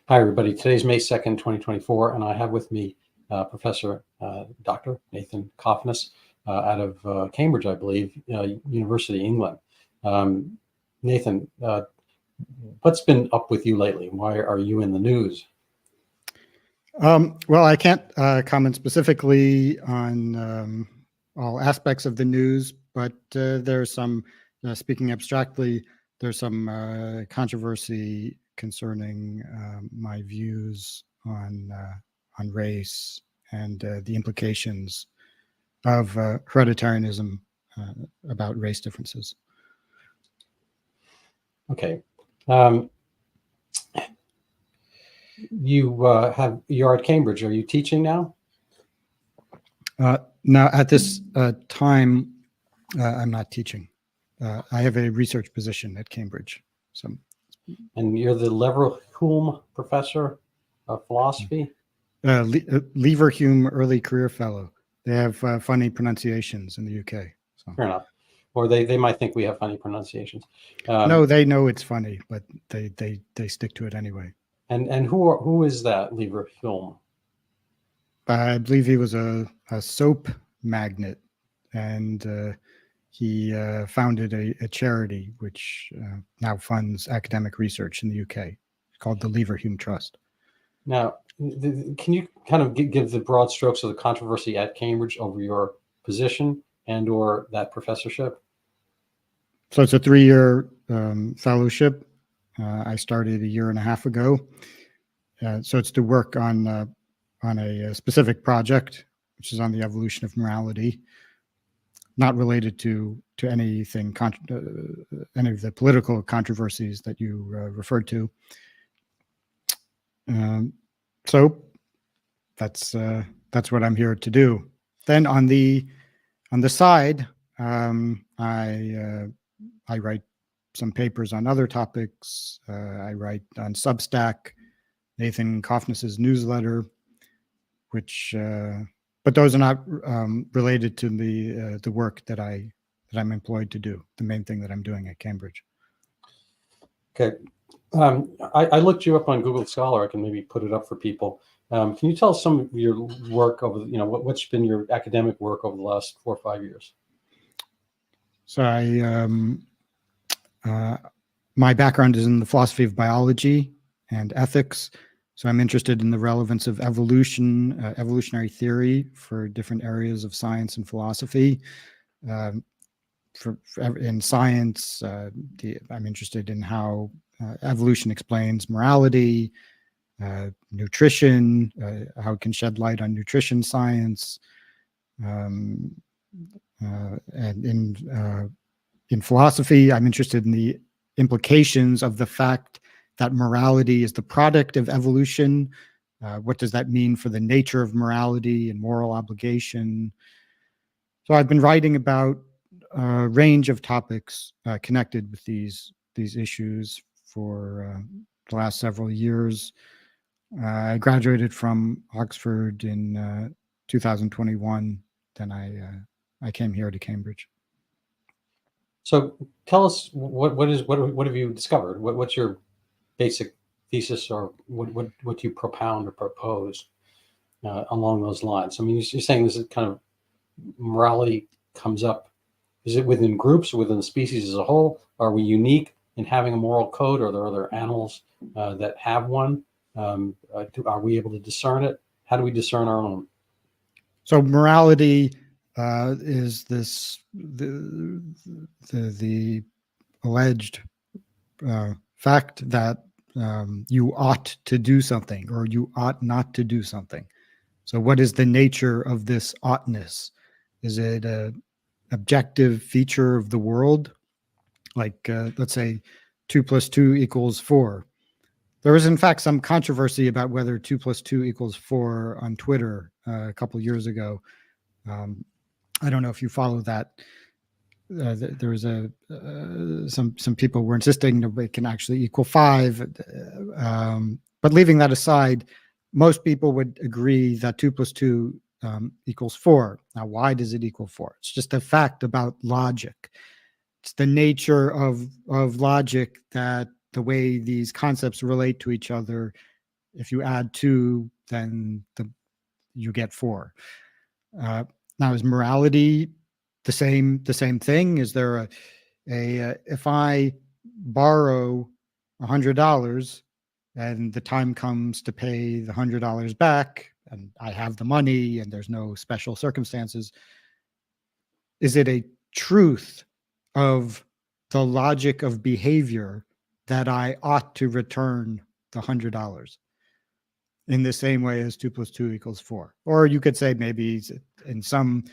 Hi, everybody. Today's May 2nd, 2024, and I have with me Professor Dr. Nathan Cofnas out of Cambridge, I believe, University, England. Nathan, what's been up with you lately? Why are you in the news? Well, I can't comment specifically on all aspects of the news, but there's some, speaking abstractly, there's some controversy concerning my views on race and the implications of hereditarianism about race differences. Okay. You're at Cambridge. Are you teaching now? Now, at this time, I'm not teaching. I have a research position at Cambridge. And you're the Leverhulme Professor of Philosophy? Leverhulme Early Career Fellow. They have funny pronunciations in the UK. So. Fair enough. Or they might think we have funny pronunciations. No, they know it's funny, but they stick to it anyway. And who is that Leverhulme? I believe he was a soap magnate, and he founded a charity which now funds academic research in the UK called the Leverhulme Trust. Now, can you kind of give the broad strokes of the controversy at Cambridge over your position and or that professorship? So it's a 3-year fellowship. I started a year and a half ago. So it's to work on a specific project, which is on the evolution of morality, not related to anything, any of the political controversies that you referred to. So that's what I'm here to do. Then on the side, I write some papers on other topics. I write on Substack, Nathan Cofnas's newsletter, which, but those are not related to the work that I'm employed to do. The main thing that I'm doing at Cambridge. Okay, I looked you up on Google Scholar. I can maybe put it up for people. Can you tell us some of your work over, what's been your academic work over the last 4 or 5 years? So my background is in the philosophy of biology and ethics. So I'm interested in the relevance of evolution, evolutionary theory for different areas of science and philosophy. In science, I'm interested in how evolution explains morality, nutrition, how it can shed light on nutrition science. And in philosophy, I'm interested in the implications of the fact that morality is the product of evolution. What does that mean for the nature of morality and moral obligation? So I've been writing about a range of topics connected with these issues for the last several years. I graduated from Oxford in 2021. Then I came here to Cambridge. So tell us what have you discovered? What's your basic thesis, or what you propound or propose along those lines? I mean, you're saying this is kind of morality comes up. Is it within groups or within the species as a whole? Are we unique in having a moral code? Are there other animals that have one? Are we able to discern it? How do we discern our own? So morality is the alleged fact that you ought to do something or you ought not to do something. So what is the nature of this oughtness? Is it an objective feature of the world? Like, let's say 2 + 2 = 4. There was, in fact, some controversy about whether 2 + 2 = 4 on Twitter a couple years ago. I don't know if you follow that. There was some people were insisting that it can actually equal 5. But leaving that aside, most people would agree that 2 + 2 = 4. Now, why does it equal 4? It's just a fact about logic. It's the nature of logic that the way these concepts relate to each other if you add 2, then you get 4. Now, is morality the same thing? Is there a if I borrow $100 and the time comes to pay the $100 back, and I have the money and there's no special circumstances, is it a truth of the logic of behavior that I ought to return the $100 in the same way as 2 + 2 = 4? Or you could say maybe in some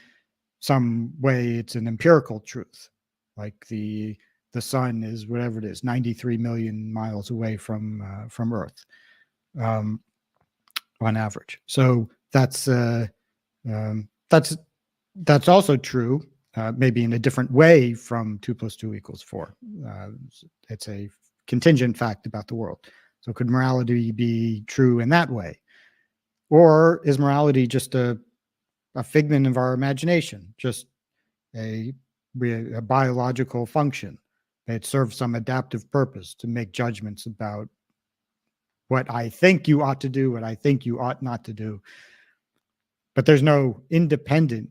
way it's an empirical truth, like the sun is whatever it is, 93 million miles away from Earth, on average. So that's also true, maybe in a different way from 2 + 2 = 4. It's a contingent fact about the world. So could morality be true in that way? Or is morality just a figment of our imagination, just a biological function that serves some adaptive purpose to make judgments about what I think you ought to do, what I think you ought not to do? But there's no independent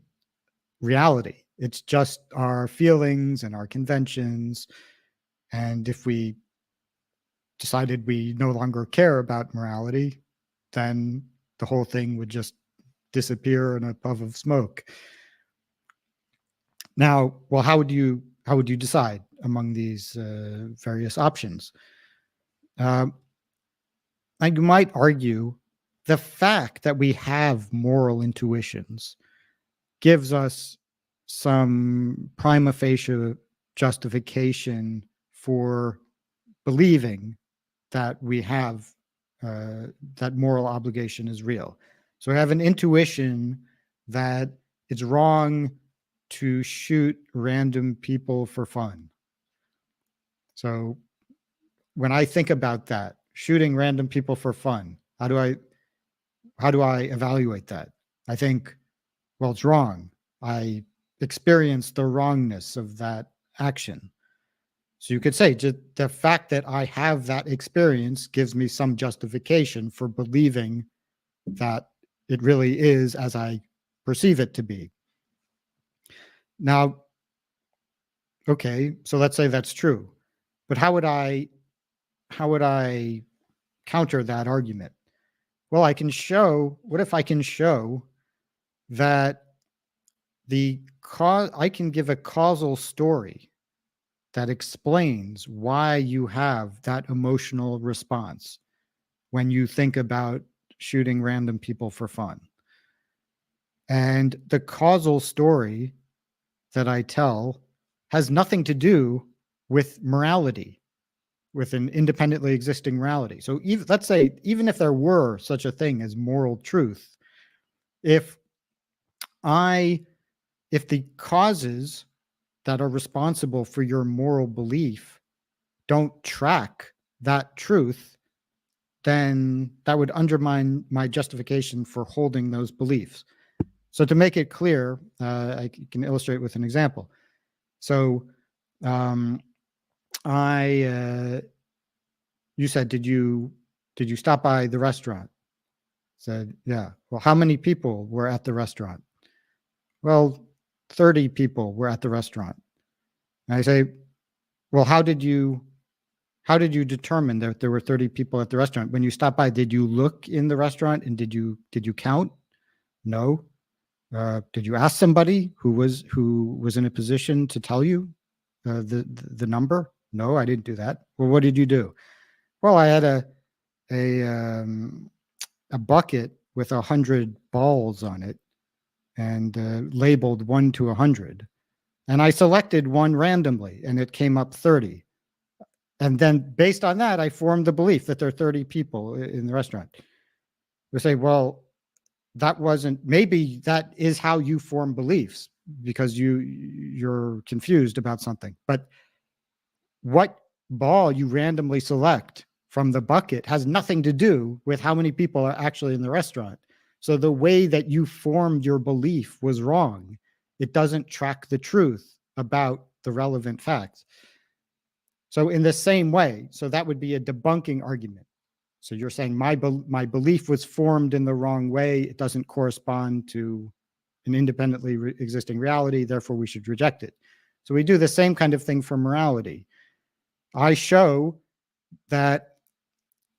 reality. It's just our feelings and our conventions. And if we decided we no longer care about morality, then the whole thing would just disappear in a puff of smoke. Now, well, how would you decide among these various options? And you might argue the fact that we have moral intuitions gives us some prima facie justification for believing that we have that moral obligation is real. So I have an intuition that it's wrong to shoot random people for fun. So when I think about that, shooting random people for fun, how do I evaluate that? I think, well, it's wrong. I experience the wrongness of that action. So you could say just the fact that I have that experience gives me some justification for believing that it really is as I perceive it to be. Now, okay, so let's say that's true, but how would I counter that argument? Well, what if I can show that I can give a causal story that explains why you have that emotional response when you think about shooting random people for fun. And the causal story that I tell has nothing to do with morality, with an independently existing morality. So let's say, even if there were such a thing as moral truth, if the causes that are responsible for your moral belief don't track that truth, then that would undermine my justification for holding those beliefs. So to make it clear, I can illustrate with an example. So you said, did you stop by the restaurant? Said, yeah. Well, how many people were at the restaurant? Well, 30 people were at the restaurant. And I say, well, how did you determine that there were 30 people at the restaurant? When you stopped by, did you look in the restaurant and did you count? No. Did you ask somebody who was in a position to tell you the number? No, I didn't do that. Well, what did you do? Well, I had a bucket with 100 balls on it and labeled 1 to 100. And I selected one randomly and it came up 30. And then based on that, I formed the belief that there are 30 people in the restaurant. We say, well, maybe that is how you form beliefs because you're confused about something. But what ball you randomly select from the bucket has nothing to do with how many people are actually in the restaurant. So the way that you formed your belief was wrong. It doesn't track the truth about the relevant facts. So in the same way, so that would be a debunking argument. So you're saying my belief was formed in the wrong way. It doesn't correspond to an independently existing reality. Therefore, we should reject it. So we do the same kind of thing for morality. I show that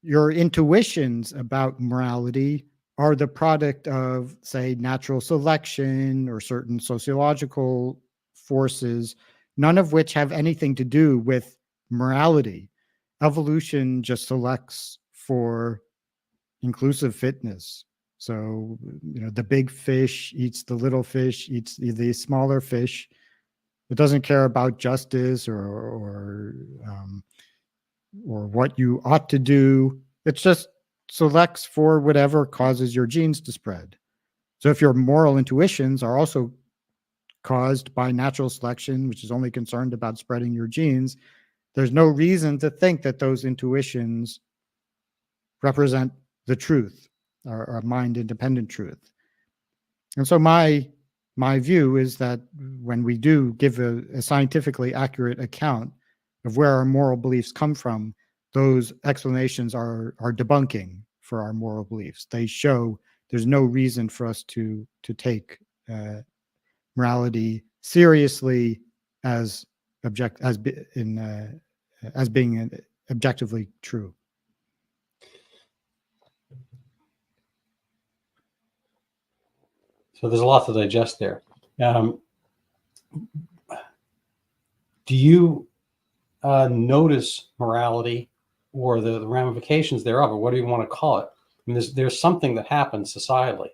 your intuitions about morality are the product of, say, natural selection or certain sociological forces, none of which have anything to do with morality. Evolution just selects for inclusive fitness. So, the big fish eats the little fish, eats the smaller fish. It doesn't care about justice or what you ought to do. It just selects for whatever causes your genes to spread. So if your moral intuitions are also caused by natural selection, which is only concerned about spreading your genes, there's no reason to think that those intuitions represent the truth or a mind-independent truth. And so my view is that when we do give a scientifically accurate account of where our moral beliefs come from, those explanations are debunking for our moral beliefs. They show there's no reason for us to take morality seriously as being objectively true. So there's a lot to digest there. Do you notice morality or the ramifications thereof, or what do you want to call it? I mean, there's something that happens societally.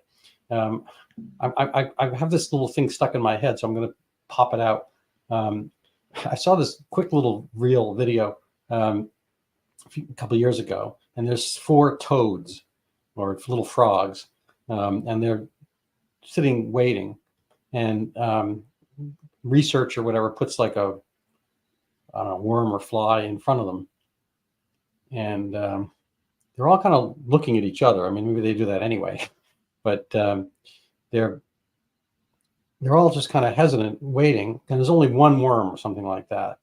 I have this little thing stuck in my head, so I'm going to pop it out. I saw this quick little reel video a couple of years ago, and there's 4 toads or little frogs, and they're sitting waiting, and research or whatever puts like a, I don't know, worm or fly in front of them, and they're all kind of looking at each other. I mean, maybe they do that anyway, but they're all just kind of hesitant, waiting, and there's only one worm or something like that,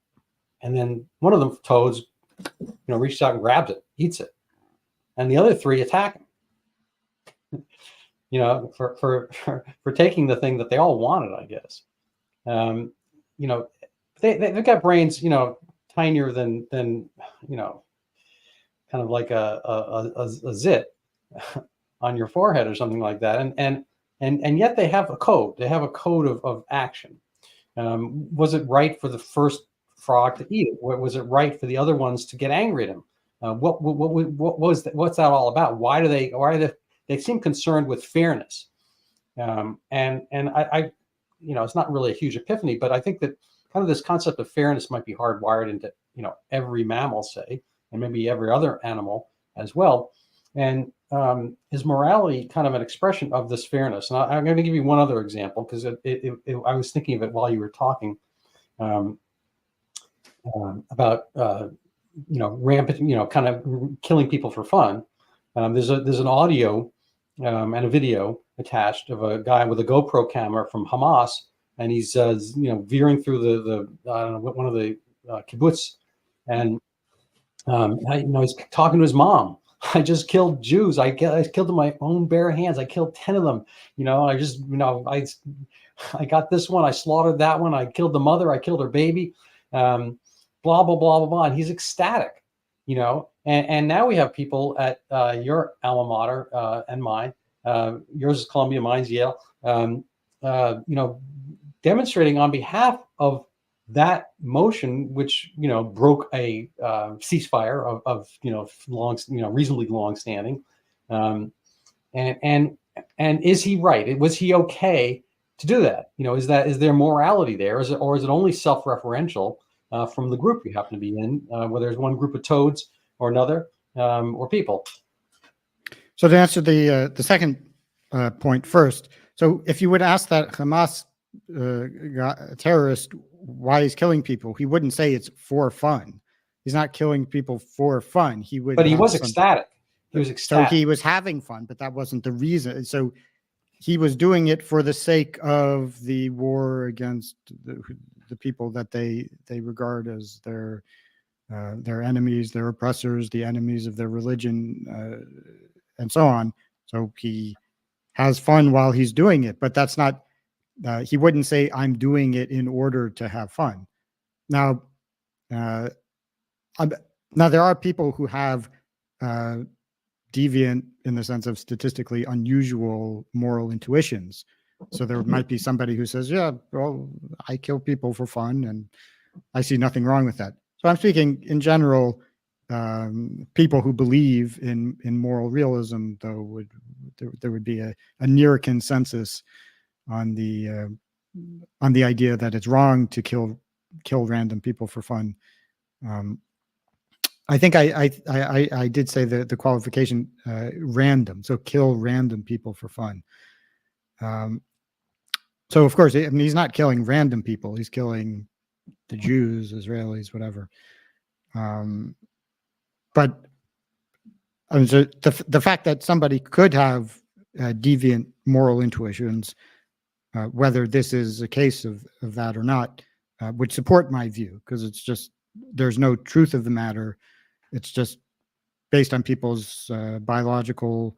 and then one of the toads, reaches out and grabs it, eats it, and the other 3 attack him. For taking the thing that they all wanted, I guess. They've got brains, tinier than kind of like a zit on your forehead or something like that, and yet they have a code. They have a code of action. Was it right for the first frog to eat it? Was it right for the other ones to get angry at him? What's that all about? Why do they seem concerned with fairness? And I it's not really a huge epiphany, but I think that kind of this concept of fairness might be hardwired into, every mammal, say, and maybe every other animal as well. And is morality kind of an expression of this fairness? And I'm going to give you one other example, because I was thinking of it while you were talking about, rampant, kind of killing people for fun. There's an audio and a video attached of a guy with a GoPro camera from Hamas, and he's veering through the I don't know, one of the kibbutz, and he's talking to his mom. I just killed Jews. I killed them with my own bare hands. I killed 10 of them. I got this one. I slaughtered that one. I killed the mother. I killed her baby. Blah blah blah blah blah. And he's ecstatic. And now we have people at your alma mater and mine. Yours is Columbia, mine's Yale. Demonstrating on behalf of that motion, which broke a ceasefire of long, reasonably long standing. And is he right? Was he okay to do that? Is there morality there? Is it only self-referential from the group you happen to be in, whether it's one group of toads or another, or people? So to answer the second point first, so if you would ask that Hamas terrorist why he's killing people, he wouldn't say it's for fun. He's not killing people for fun. He would, but he was ecstatic. He was ecstatic. So he was having fun, but that wasn't the reason. So he was doing it for the sake of the war against the people that they regard as their their enemies, their oppressors, the enemies of their religion, and so on. So he has fun while he's doing it, but that's not, he wouldn't say, I'm doing it in order to have fun. Now, now there are people who have deviant, in the sense of statistically unusual moral intuitions. So there might be somebody who says, yeah, well, I kill people for fun and I see nothing wrong with that. So I'm speaking in general. People who believe in moral realism, though, there would be a near consensus on the idea that it's wrong to kill random people for fun. I think I did say the qualification random, so kill random people for fun. So of course, I mean, he's not killing random people; he's killing the Jews, Israelis, whatever. But I mean, so the fact that somebody could have deviant moral intuitions, whether this is a case of that or not, would support my view, because it's just, there's no truth of the matter. It's just based on people's biological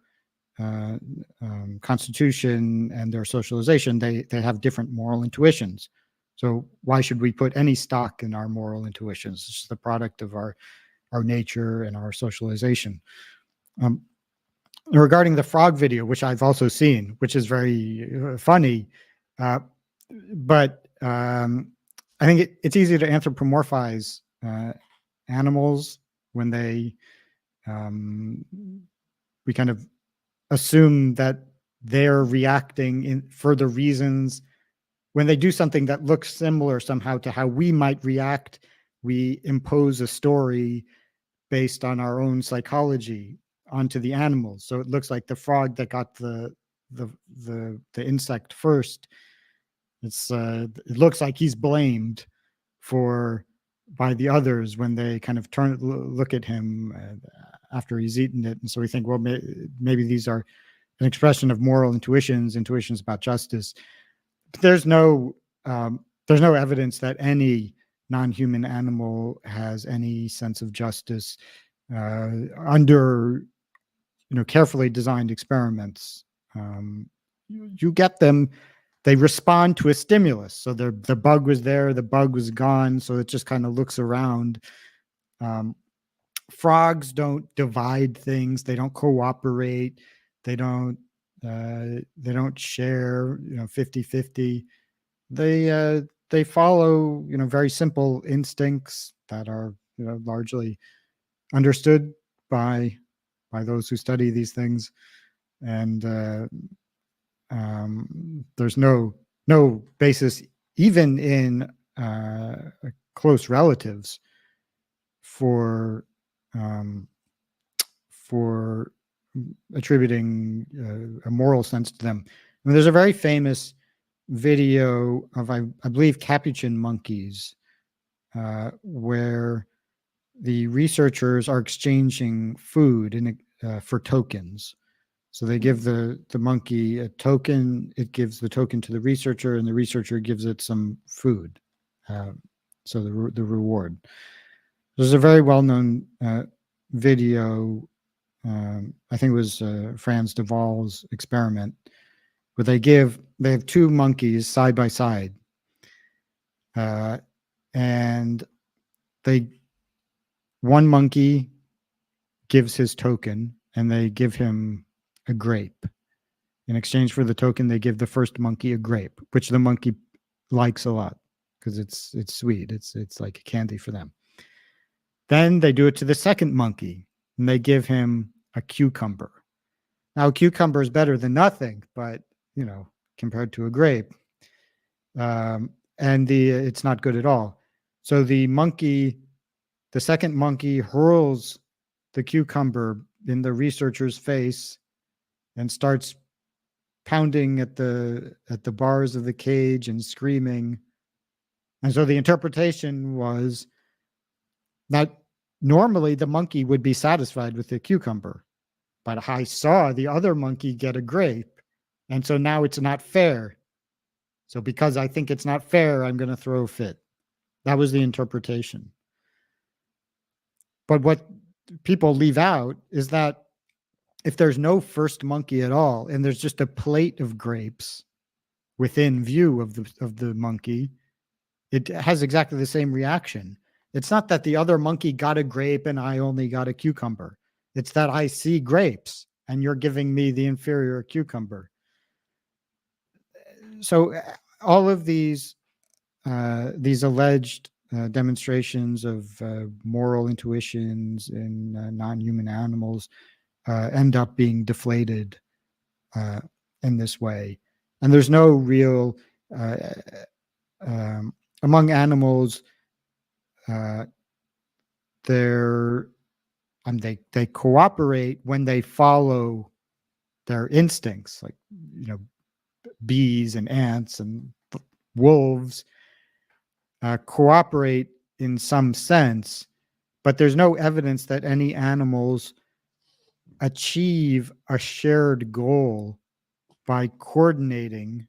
constitution and their socialization. They have different moral intuitions. So why should we put any stock in our moral intuitions? It's the product of our nature and our socialization. Regarding the frog video, which I've also seen, which is very funny, but I think it's easy to anthropomorphize animals when they, we kind of assume that they're reacting for the reasons. When they do something that looks similar somehow to how we might react, we impose a story based on our own psychology onto the animals. So it looks like the frog that got the insect first. It looks like he's blamed by the others when they kind of look at him after he's eaten it. And so we think, well, maybe these are an expression of moral intuitions about justice. But there's no evidence that any non-human animal has any sense of justice under carefully designed experiments. You get them, they respond to a stimulus. So the bug was there, the bug was gone, so it just kind of looks around. Frogs don't divide things, they don't cooperate, they don't share 50-50. They follow very simple instincts that are largely understood by those who study these things. And there's no basis even in close relatives for attributing a moral sense to them. I mean, there's a very famous video of I believe capuchin monkeys where the researchers are exchanging food for tokens. So they give the monkey a token, it gives the token to the researcher, and the researcher gives it some food. So the reward. There's a very well-known video, I think it was Franz de Waal's experiment, where they have two monkeys side by side, and one monkey gives his token, and they give him a grape. In exchange for the token, they give the first monkey a grape, which the monkey likes a lot because it's sweet. It's like candy for them. Then they do it to the second monkey, and they give him a cucumber. Now, a cucumber is better than nothing, but compared to a grape, and it's not good at all. So the second monkey hurls the cucumber in the researcher's face and starts pounding at the bars of the cage and screaming. And so the interpretation was that normally the monkey would be satisfied with the cucumber, but I saw the other monkey get a grape, and so now it's not fair. So because I think it's not fair, I'm going to throw a fit. That was the interpretation. But what people leave out is that if there's no first monkey at all, and there's just a plate of grapes within view of the monkey, it has exactly the same reaction. It's not that the other monkey got a grape and I only got a cucumber. It's that I see grapes and you're giving me the inferior cucumber. So all of these alleged demonstrations of moral intuitions in non-human animals end up being deflated in this way. And there's no real, among animals, they cooperate when they follow their instincts, like, bees and ants and wolves cooperate in some sense, but there's no evidence that any animals achieve a shared goal by coordinating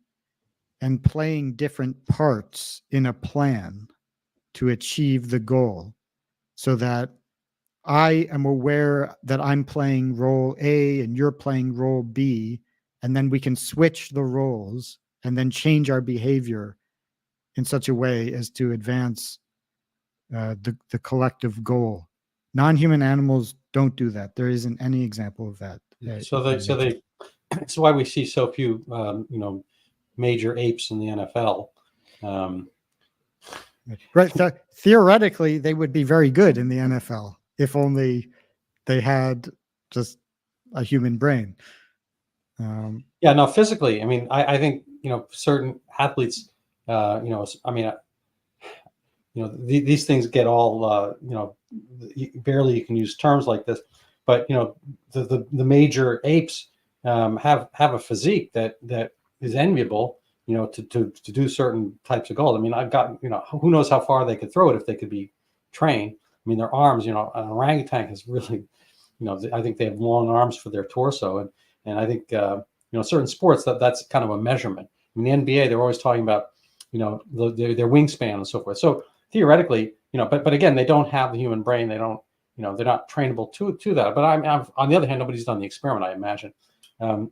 and playing different parts in a plan to achieve the goal, so that I am aware that I'm playing role A and you're playing role B, and then we can switch the roles and then change our behavior in such a way as to advance the collective goal. Non-human animals don't do that. There isn't any example of that. That's why we see so few, major apes in the NFL. Right. Theoretically, they would be very good in the NFL if only they had just a human brain. Yeah, no, physically, I mean, I think, certain athletes, these things get all, barely you can use terms like this, but, the major apes have a physique that is enviable, to do certain types of goals. I mean, I've got, who knows how far they could throw it if they could be trained. I mean, their arms, an orangutan is really, I think they have long arms for their torso. And I think, certain sports that's kind of a measurement. In the NBA, they're always talking about, their wingspan and so forth. So theoretically, but again, they don't have the human brain. They don't, they're not trainable to that. But I'm on the other hand, nobody's done the experiment, I imagine. I'm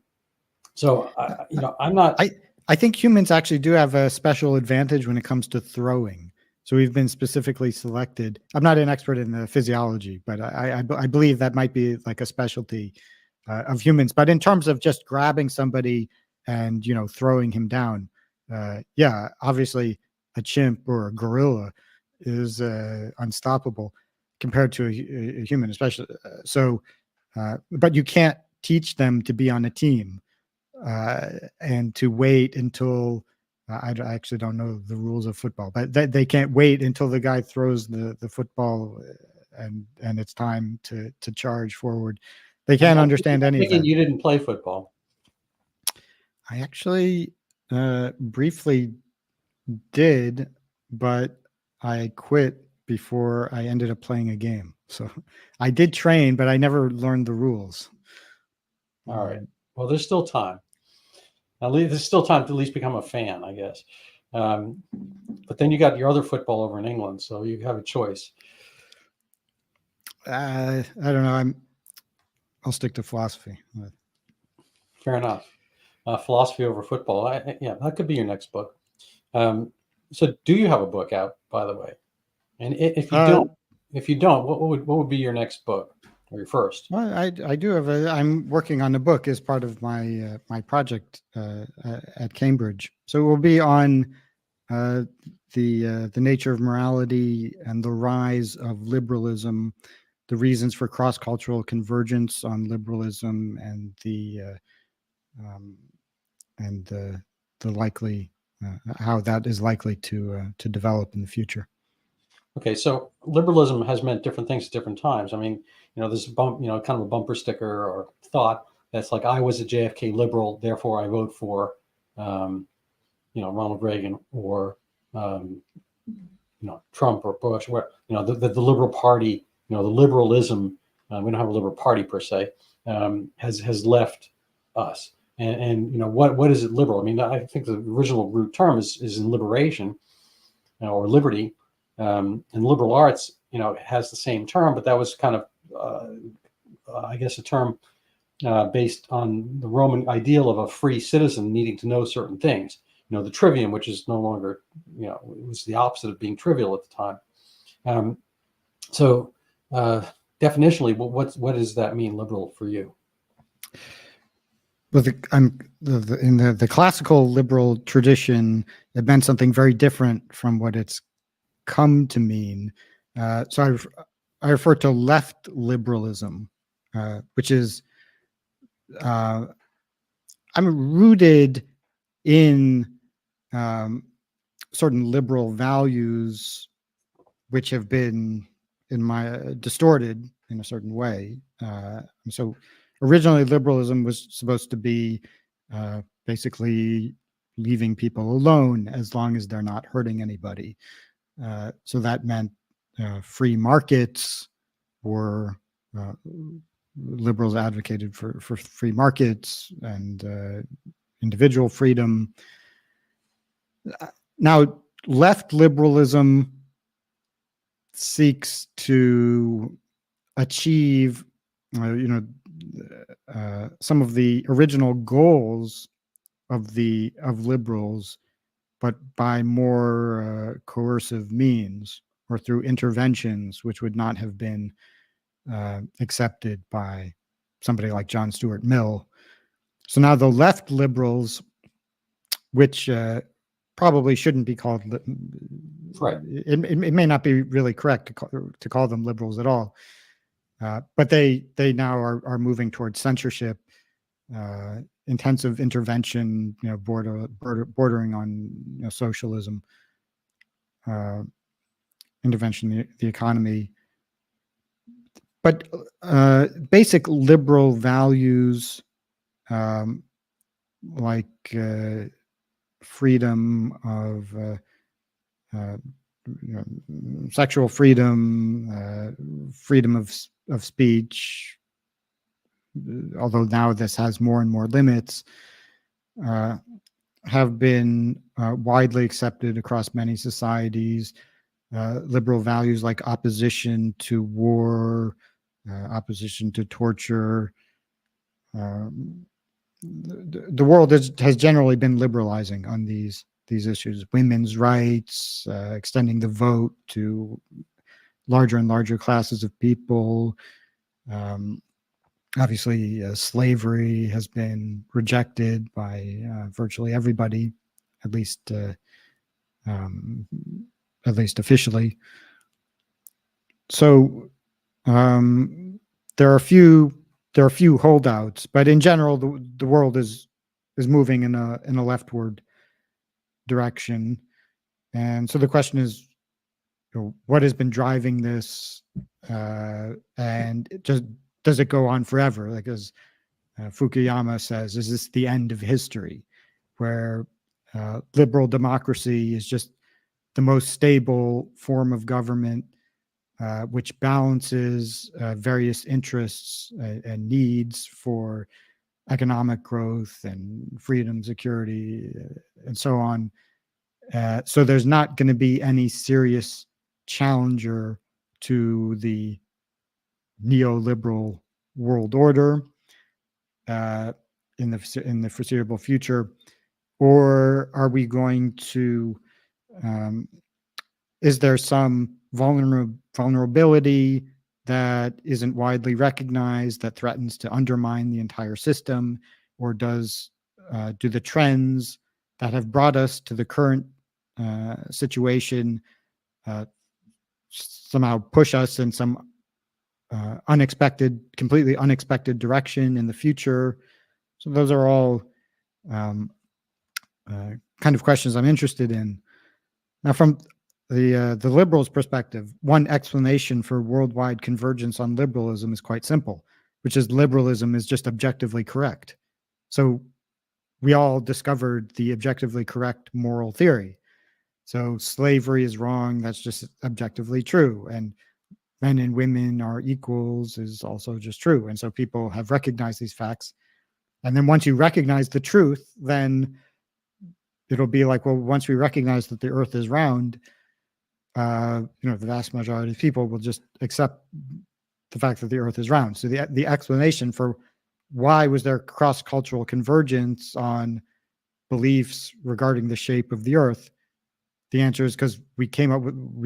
not. I think humans actually do have a special advantage when it comes to throwing. So we've been specifically selected. I'm not an expert in the physiology, but I believe that might be like a specialty of humans. But in terms of just grabbing somebody and, throwing him down, obviously a chimp or a gorilla is unstoppable compared to a human, especially. But you can't teach them to be on a team and to wait until I actually don't know the rules of football, but they can't wait until the guy throws the football and it's time to charge forward. They can't understand any of that. You didn't play football. I actually briefly did, but I quit before I ended up playing a game. So I did train, but I never learned the rules. All right. Well, there's still time. There's still time to at least become a fan, I guess. But then you got your other football over in England, so you have a choice. I don't know. I'll stick to philosophy. Fair enough. Philosophy over football. That could be your next book. So, do you have a book out, by the way? And if you don't, what would be your next book or your first? Well, I do have I'm working on a book as part of my my project at Cambridge. So it will be on the nature of morality and the rise of liberalism, the reasons for cross-cultural convergence on liberalism, and the likely how that is likely to develop in the future. Okay, so liberalism has meant different things at different times. I mean, there's kind of a bumper sticker or thought that's like, I was a JFK liberal, therefore I vote for, Ronald Reagan or, Trump or Bush, where, the Liberal Party, the liberalism, we don't have a Liberal Party per se, has left us. And what is it liberal? I mean, I think the original root term is in liberation or liberty. And liberal arts has the same term, but that was kind of, I guess, a term based on the Roman ideal of a free citizen needing to know certain things. The trivium, which is no longer, it was the opposite of being trivial at the time. So definitionally, what does that mean, liberal, for you? Well, in the classical liberal tradition, it meant something very different from what it's come to mean. So I refer to left liberalism, which is I'm rooted in certain liberal values, which have been distorted in a certain way. So originally, liberalism was supposed to be basically leaving people alone as long as they're not hurting anybody. So that meant free markets were liberals advocated for free markets and individual freedom. Now, left liberalism seeks to achieve, some of the original goals of liberals, but by more coercive means or through interventions, which would not have been accepted by somebody like John Stuart Mill. So now the left liberals, which probably shouldn't be called, right? It may not be really correct to call them liberals at all, but they now are moving towards censorship, intensive intervention, bordering on socialism, intervention in the economy. But basic liberal values like freedom of sexual freedom, freedom of speech, although now this has more and more limits, have been widely accepted across many societies. Liberal values like opposition to war, opposition to torture. The world has generally been liberalizing on these issues. Women's rights, extending the vote to larger and larger classes of people. Obviously, slavery has been rejected by virtually everybody, at least officially. So there are a few holdouts, but in general, the world is moving in a leftward direction. And so the question is, what has been driving this, and does it go on forever? Like, as Fukuyama says, is this the end of history, where liberal democracy is just the most stable form of government, which balances various interests and needs for economic growth and freedom, security, and so on. So there's not going to be any serious challenger to the neoliberal world order in the foreseeable future, or are we going to? Is there some vulnerability that isn't widely recognized that threatens to undermine the entire system, or do the trends that have brought us to the current situation somehow push us in some completely unexpected direction in the future? So those are all kind of questions I'm interested in. Now, from the liberals' perspective, one explanation for worldwide convergence on liberalism is quite simple, which is liberalism is just objectively correct. So we all discovered the objectively correct moral theory. So slavery is wrong. That's just objectively true. And men and women are equals is also just true. And so people have recognized these facts. And then once you recognize the truth, then it'll be like, well, once we recognize that the earth is round, the vast majority of people will just accept the fact that the Earth is round. So the explanation for why was there cross-cultural convergence on beliefs regarding the shape of the Earth, the answer is because we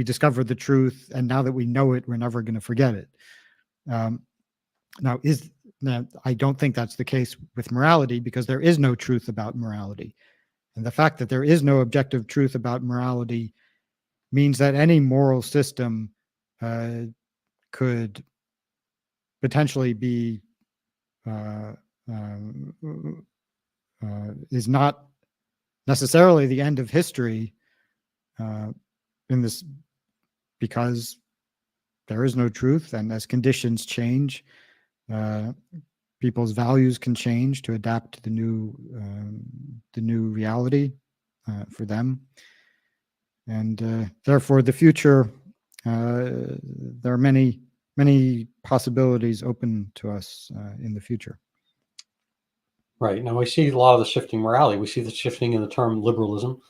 discovered the truth, and now that we know it, we're never going to forget it. Now, I don't think that's the case with morality, because there is no truth about morality. And the fact that there is no objective truth about morality means that any moral system could potentially be is not necessarily the end of history in this, because there is no truth, and as conditions change, people's values can change to adapt to the new reality for them, and therefore the future. There are many possibilities open to us in the future. Right. Now we see a lot of the shifting morality. We see the shifting in the term liberalism.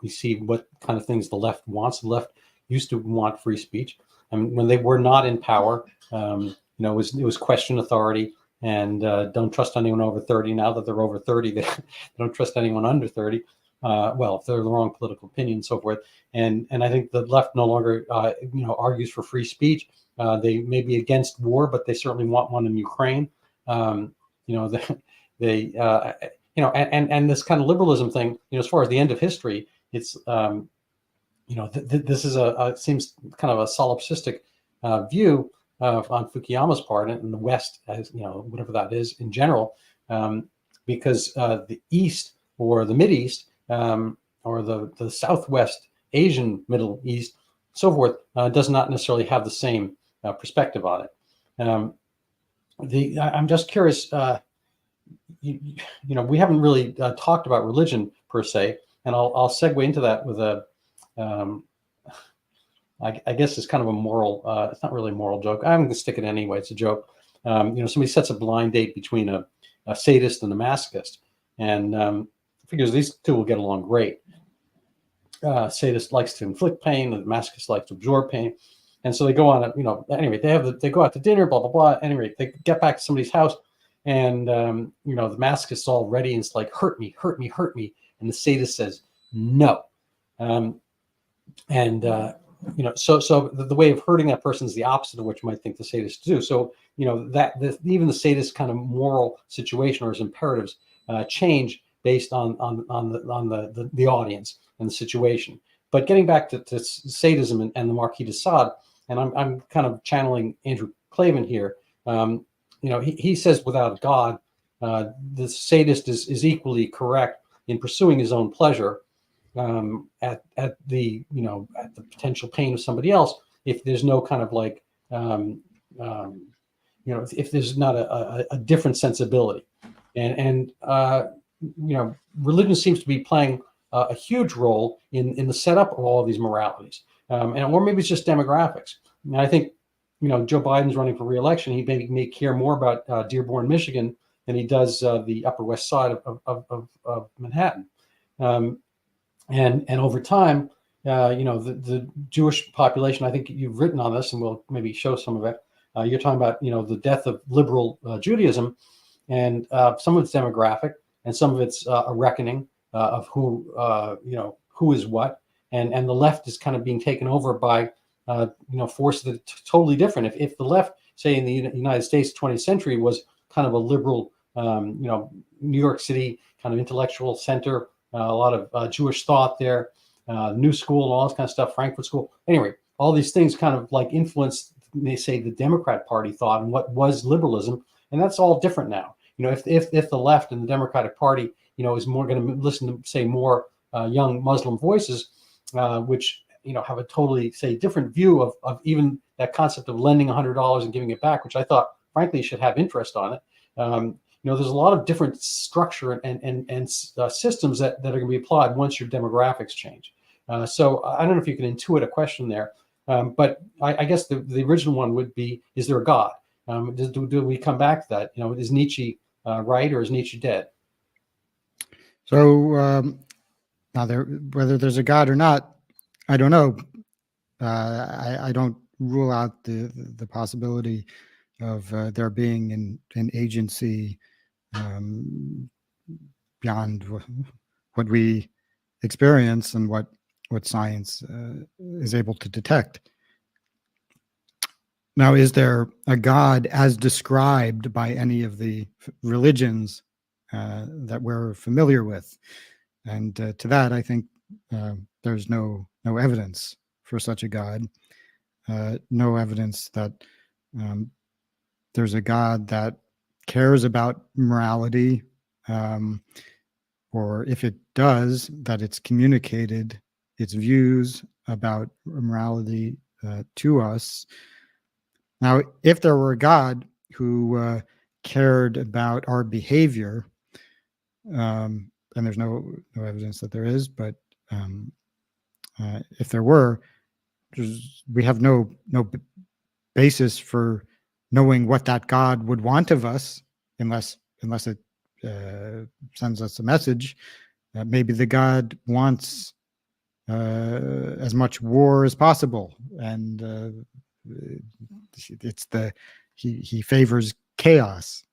We see what kind of things the left wants. The left used to want free speech. I mean, when they were not in power, it was question authority and don't trust anyone over 30. Now that they're over 30, they don't trust anyone under 30. Well, if they're the wrong political opinion and so forth. And I think the left no longer, argues for free speech. They may be against war, but they certainly want one in Ukraine. And this kind of liberalism thing, as far as the end of history, it's, this is seems kind of a solipsistic view on Fukuyama's part, and the West, as whatever that is in general, because the East or the Mideast or the Southwest Asian Middle East, so forth, does not necessarily have the same perspective on it. I'm just curious. We haven't really talked about religion per se, and I'll segue into that with a, I guess it's kind of a moral. It's not really a moral joke. I'm going to stick it anyway. It's a joke. Somebody sets a blind date between a sadist and a masochist, and figures these two will get along great. Sadist likes to inflict pain, and the masochist likes to absorb pain, and so they go on. Anyway, they go out to dinner, blah blah blah. Anyway, they get back to somebody's house. And, the masochist's all ready, and it's like, hurt me, hurt me, hurt me. And the sadist says, no. So the way of hurting that person is the opposite of what you might think the sadist do. So, even the sadist kind of moral situation or his imperatives change based on the audience and the situation. But getting back to sadism and the Marquis de Sade, and I'm kind of channeling Andrew Clavin here. He says without God, the sadist is equally correct in pursuing his own pleasure at the potential pain of somebody else, if there's no kind of like if there's not a different sensibility, and religion seems to be playing a huge role in the setup of all of these moralities, or maybe it's just demographics. And I think. Joe Biden's running for re-election. He may care more about Dearborn, Michigan, than he does the Upper West Side of Manhattan. And over time, the Jewish population. I think you've written on this, and we'll maybe show some of it. You're talking about the death of liberal Judaism, and some of it's demographic, and some of it's a reckoning of who is what, and the left is kind of being taken over by. Forces that are totally different. If the left, say in the United States 20th century, was kind of a liberal, New York City kind of intellectual center, a lot of Jewish thought there, New School and all this kind of stuff, Frankfurt School. Anyway, all these things kind of like influenced, they say, the Democrat Party thought and what was liberalism, and that's all different now. If the left and the Democratic Party, is more going to listen to, say, more young Muslim voices, which have a totally, say, different view of even that concept of lending $100 and giving it back, which I thought, frankly, should have interest on it. There's a lot of different structure and systems that are going to be applied once your demographics change. So I don't know if you can intuit a question there, but I guess the original one would be: is there a God? Do we come back to that? Is Nietzsche right, or is Nietzsche dead? So now, whether there's a God or not, I don't know. I don't rule out the possibility of there being an agency beyond what we experience and what science is able to detect. Now, is there a God as described by any of the religions that we're familiar with? And to that, I think there's no evidence for such a God. No evidence that there's a God that cares about morality, or if it does, that it's communicated its views about morality to us. Now, if there were a God who cared about our behavior, and there's no evidence that there is, but if there were, we have no basis for knowing what that God would want of us, unless it sends us a message. Maybe the God wants as much war as possible, and it's he favors chaos,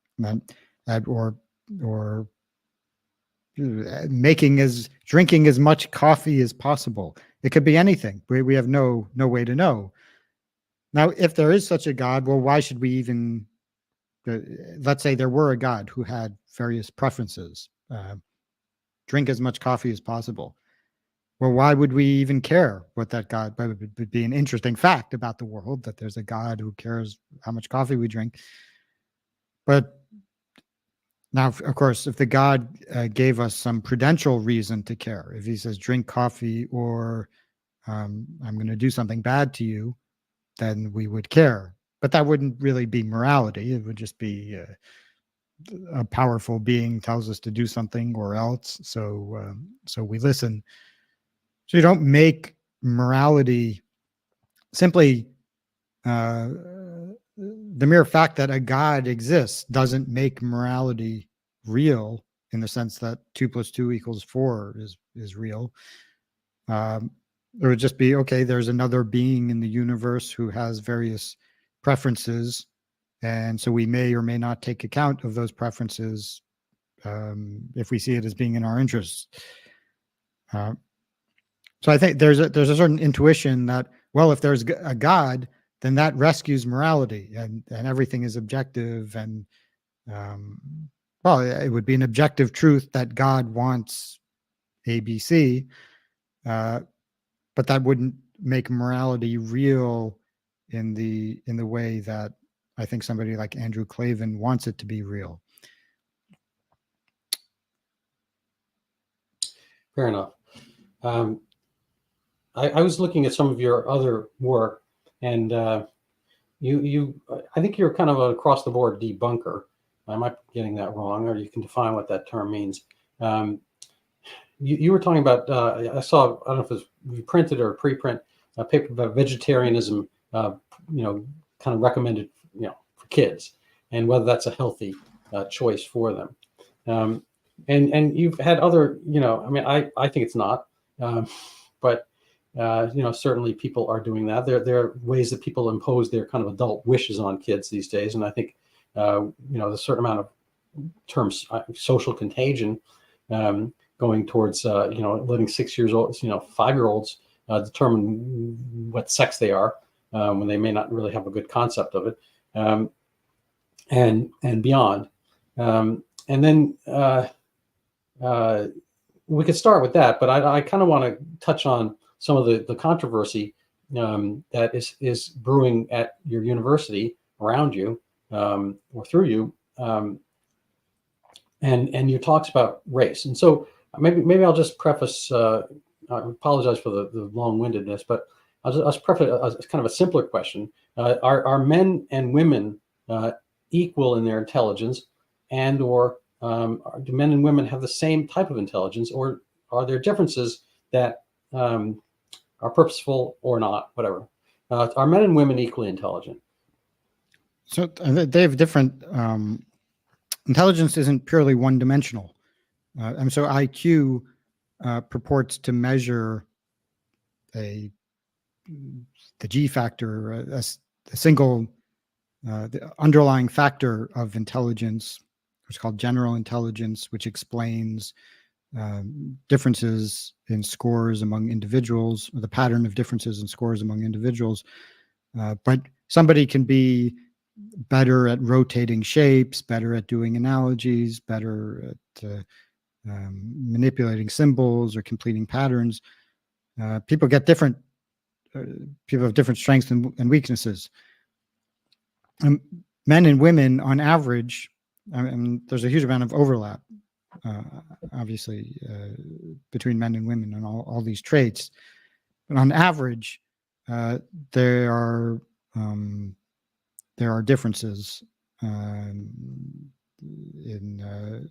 or drinking as much coffee as possible. It could be anything. We have no way to know. Now, if there is such a God, well, why should we even? Let's say there were a God who had various preferences. Drink as much coffee as possible. Well, why would we even care what that God? But it would be an interesting fact about the world that there's a God who cares how much coffee we drink. But now, of course, if the God gave us some prudential reason to care, if he says drink coffee or I'm going to do something bad to you, then we would care. But that wouldn't really be morality. It would just be a powerful being tells us to do something or else. So we listen. So you don't make morality simply the mere fact that a God exists doesn't make morality real in the sense that 2 + 2 = 4 is real. It would just be, okay, there's another being in the universe who has various preferences, and so we may or may not take account of those preferences if we see it as being in our interests. So I think there's a certain intuition that, well, if there's a God, then that rescues morality, and everything is objective, and well, it would be an objective truth that God wants ABC, but that wouldn't make morality real in the way that I think somebody like Andrew Clavin wants it to be real. Fair enough. I was looking at some of your other work, and you I think you're kind of an across the board debunker. I might be getting that wrong, or you can define what that term means. You were talking about, I saw, I don't know if it was reprinted or preprint, a paper about vegetarianism, kind of recommended, for kids, and whether that's a healthy choice for them. And you've had other, I mean, I think it's not, but certainly people are doing that. There are ways that people impose their kind of adult wishes on kids these days, and I think there's a certain amount of terms, social contagion, going towards letting 6-year-olds, 5-year-olds determine what sex they are when they may not really have a good concept of it, and beyond. And then we could start with that, but I kind of want to touch on some of the controversy that is brewing at your university, around you, or through you, and your talks about race. And so maybe I'll just preface. I apologize for the long-windedness, but I'll just preface as kind of a simpler question: Are men and women equal in their intelligence, and/or do men and women have the same type of intelligence, or are there differences that are purposeful or not? Whatever. Are men and women equally intelligent? So they have different. Intelligence isn't purely one-dimensional. And so IQ purports to measure a the G factor, a single the underlying factor of intelligence, which is called general intelligence, which explains differences in scores among individuals, or the pattern of differences in scores among individuals. But somebody can be better at rotating shapes, better at doing analogies, better at manipulating symbols or completing patterns. People get different. People have different strengths and weaknesses. Men and women, on average, there's a huge amount of overlap, obviously, between men and women and all these traits. But on average, there are differences in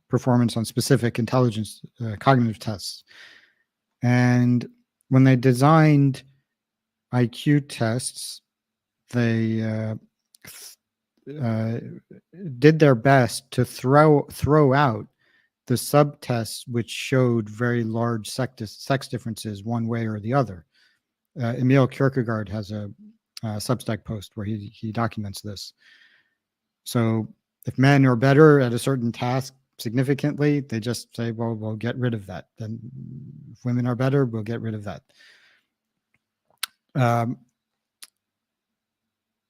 performance on specific intelligence cognitive tests. And when they designed IQ tests, they did their best to throw out the subtests which showed very large sex differences one way or the other. Emil Kierkegaard has a Substack post where he documents this. So if men are better at a certain task significantly, they just say, well, we'll get rid of that. Then if women are better, we'll get rid of that.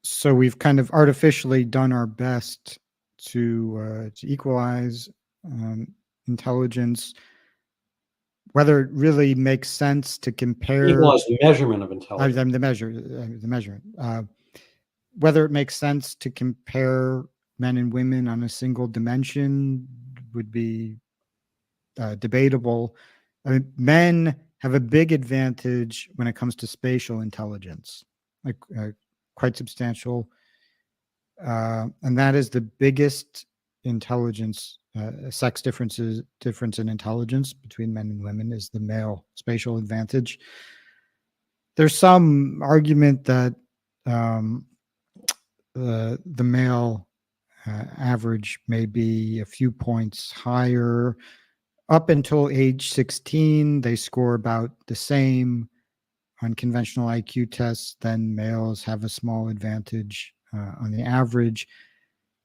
So we've kind of artificially done our best to equalize intelligence. Whether it really makes sense to compare Equalize the measurement of intelligence. The measurement. Whether it makes sense to compare men and women on a single dimension would be debatable. Men have a big advantage when it comes to spatial intelligence, like quite substantial, and that is the biggest intelligence sex difference in intelligence between men and women is the male spatial advantage. There's some argument that the male average may be a few points higher. Up until age 16, they score about the same on conventional IQ tests. Then males have a small advantage on the average.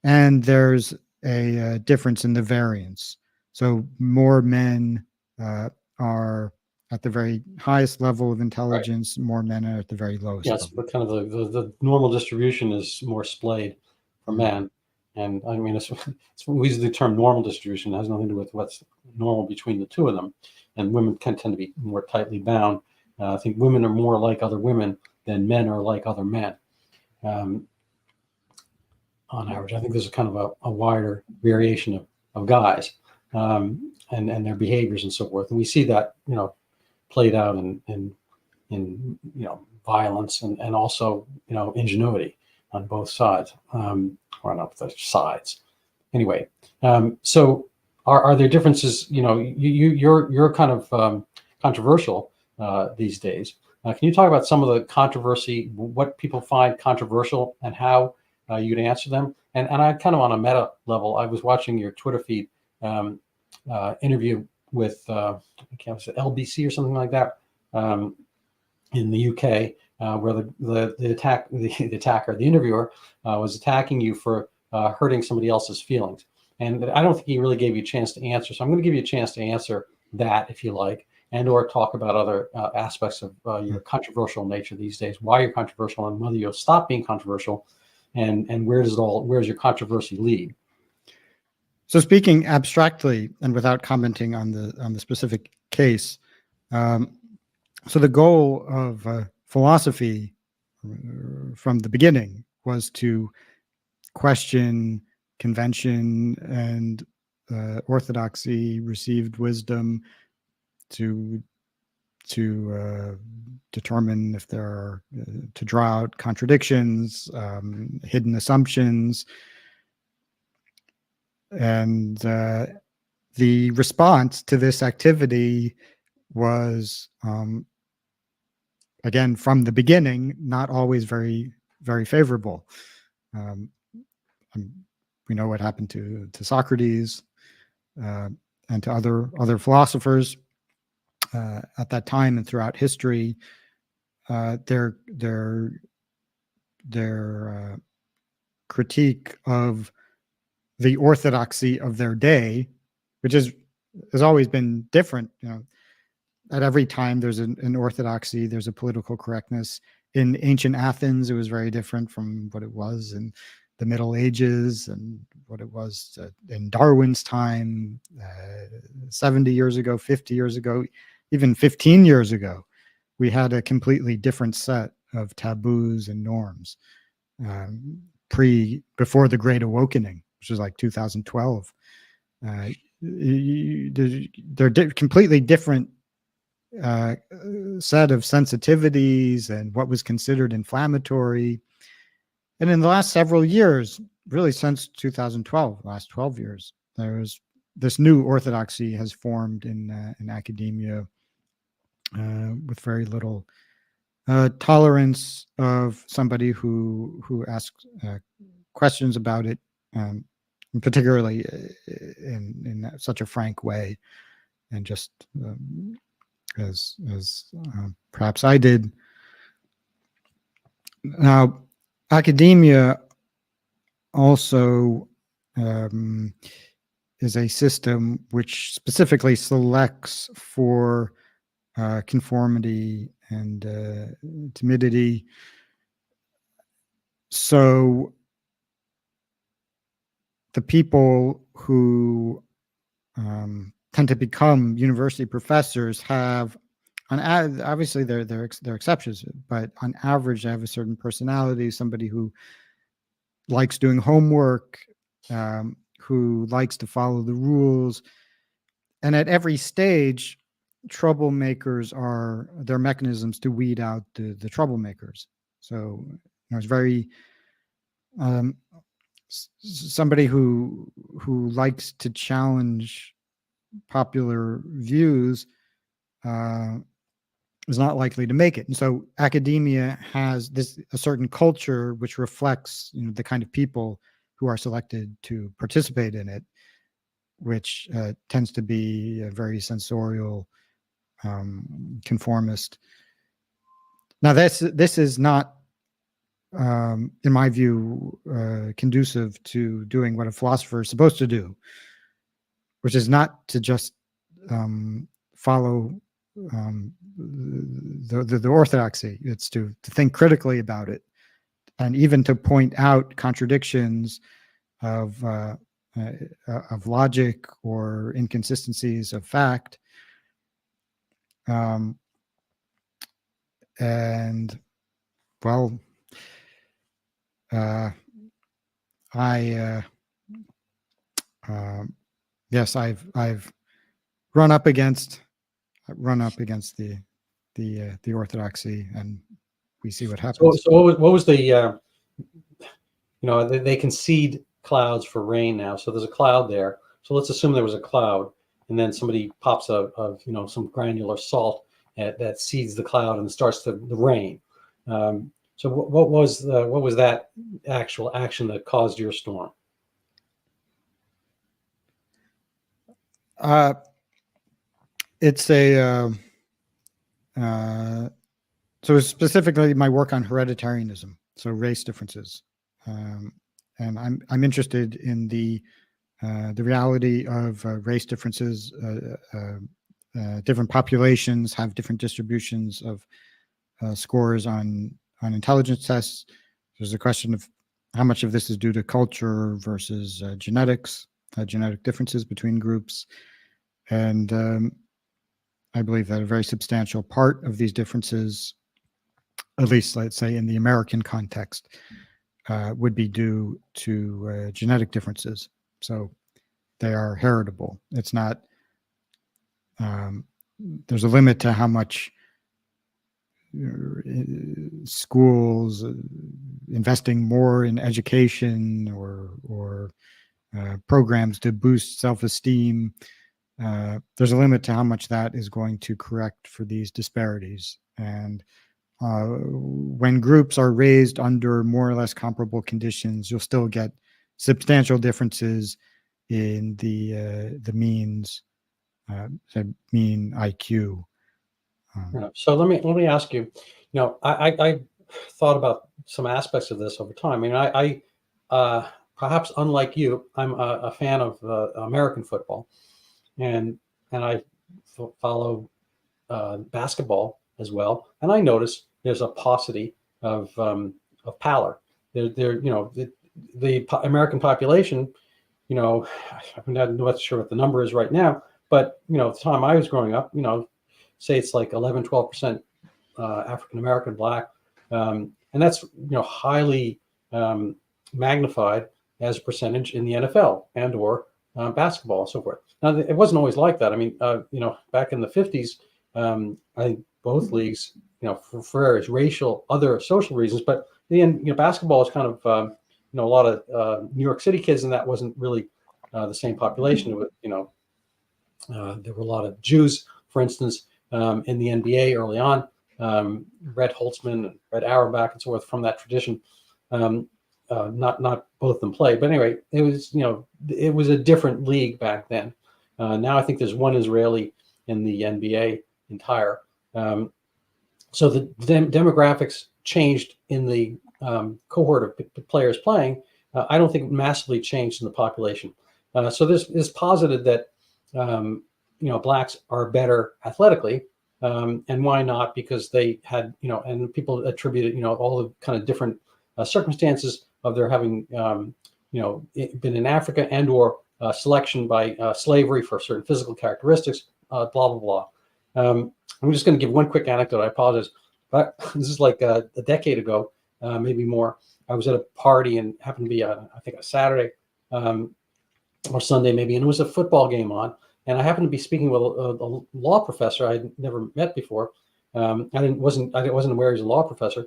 And there's a difference in the variance. So more men are at the very highest level of intelligence, right. More men are at the very lowest yes, level. But kind of the normal distribution is more splayed for men. And I mean, we use the term normal distribution. It has nothing to do with what's normal between the two of them. And women can tend to be more tightly bound. I think women are more like other women than men are like other men. On average, I think there's kind of a wider variation of guys and their behaviors and so forth. And we see that, played out in violence and also, ingenuity on both sides, or not the sides. Anyway, so are there differences? You're kind of controversial these days. Can you talk about some of the controversy, what people find controversial, and how you'd answer them? And I kind of on a meta level, I was watching your Twitter feed interview with LBC or something like that in the UK, where the interviewer was attacking you for hurting somebody else's feelings. And I don't think he really gave you a chance to answer. So I'm going to give you a chance to answer that if you like, and or talk about other aspects of your controversial nature these days, why you're controversial, and whether you'll stop being controversial, and where does your controversy lead? So speaking abstractly and without commenting on the specific case, so the goal of philosophy from the beginning was to question convention and orthodoxy, received wisdom, to determine if there are, to draw out contradictions, hidden assumptions. And the response to this activity was, again, from the beginning, not always very, very favorable. We know what happened to Socrates and to other philosophers at that time and throughout history. their critique of the orthodoxy of their day, which has always been different. At every time there's an orthodoxy, there's a political correctness. In ancient Athens, it was very different from what it was in the Middle Ages and what it was in Darwin's time, 70 years ago, 50 years ago, even 15 years ago. We had a completely different set of taboos and norms before the Great Awakening, which was like 2012. They're completely different set of sensitivities and what was considered inflammatory. And in the last several years, really since 2012, last 12 years, there's this new orthodoxy has formed in academia with very little tolerance of somebody who asks questions about it, particularly in such a frank way, and just as perhaps I did. Now, academia also is a system which specifically selects for conformity and timidity. So the people who tend to become university professors have, obviously they're exceptions, but on average, they have a certain personality, somebody who likes doing homework, who likes to follow the rules. And at every stage, troublemakers are their mechanisms to weed out the troublemakers. So it's very somebody who likes to challenge popular views is not likely to make it. And so academia has a certain culture which reflects the kind of people who are selected to participate in it, which tends to be a very sensorial, conformist. Now, this is not, in my view, conducive to doing what a philosopher is supposed to do, which is not to just follow the orthodoxy. It's to think critically about it, and even to point out contradictions of logic or inconsistencies of fact. And well, yes, I've run up against the orthodoxy, and we see what happens. So what was the they concede clouds for rain now. So there's a cloud there. So let's assume there was a cloud, and then somebody pops some granular salt that seeds the cloud and starts the rain. So what was that actual action that caused your storm? It's so specifically my work on hereditarianism, so race differences, and I'm interested in the reality of race differences. Different populations have different distributions of scores on intelligence tests. There's a question of how much of this is due to culture versus genetics, genetic differences between groups. And I believe that a very substantial part of these differences, at least let's say in the American context, would be due to genetic differences. So they are heritable. It's not, there's a limit to how much schools investing more in education or programs to boost self-esteem. There's a limit to how much that is going to correct for these disparities. And when groups are raised under more or less comparable conditions, you'll still get substantial differences in the means, mean IQ. So let me ask you. I thought about some aspects of this over time. I mean, perhaps unlike you, I'm a fan of American football, and I follow basketball as well, and I notice there's a paucity of pallor. The American population, I'm not sure what the number is right now, but at the time I was growing up, say it's like 11, 12% African American, Black, and that's highly magnified as a percentage in the NFL and or basketball and so forth. Now it wasn't always like that. I mean, back in the 50s, I think both leagues, for various racial, other social reasons, but in the end, basketball is kind of a lot of New York City kids, and that wasn't really the same population. It was, there were a lot of Jews, for instance, in the NBA early on. Red Holtzman and Red Auerbach and so forth from that tradition. Not both of them played, but anyway, it was a different league back then. Now I think there's one Israeli in the NBA entire. So the demographics changed in the cohort of players playing. I don't think massively changed in the population. So this is posited that blacks are better athletically. And why not? Because they had, and people attributed, all the kind of different circumstances of their having, been in Africa and or selection by slavery for certain physical characteristics, blah, blah, blah. I'm just going to give one quick anecdote. I apologize. But this is like a decade ago, maybe more. I was at a party and happened to be, I think, a Saturday or Sunday maybe, and it was a football game on. And I happened to be speaking with a law professor I'd never met before. I wasn't aware he was a law professor.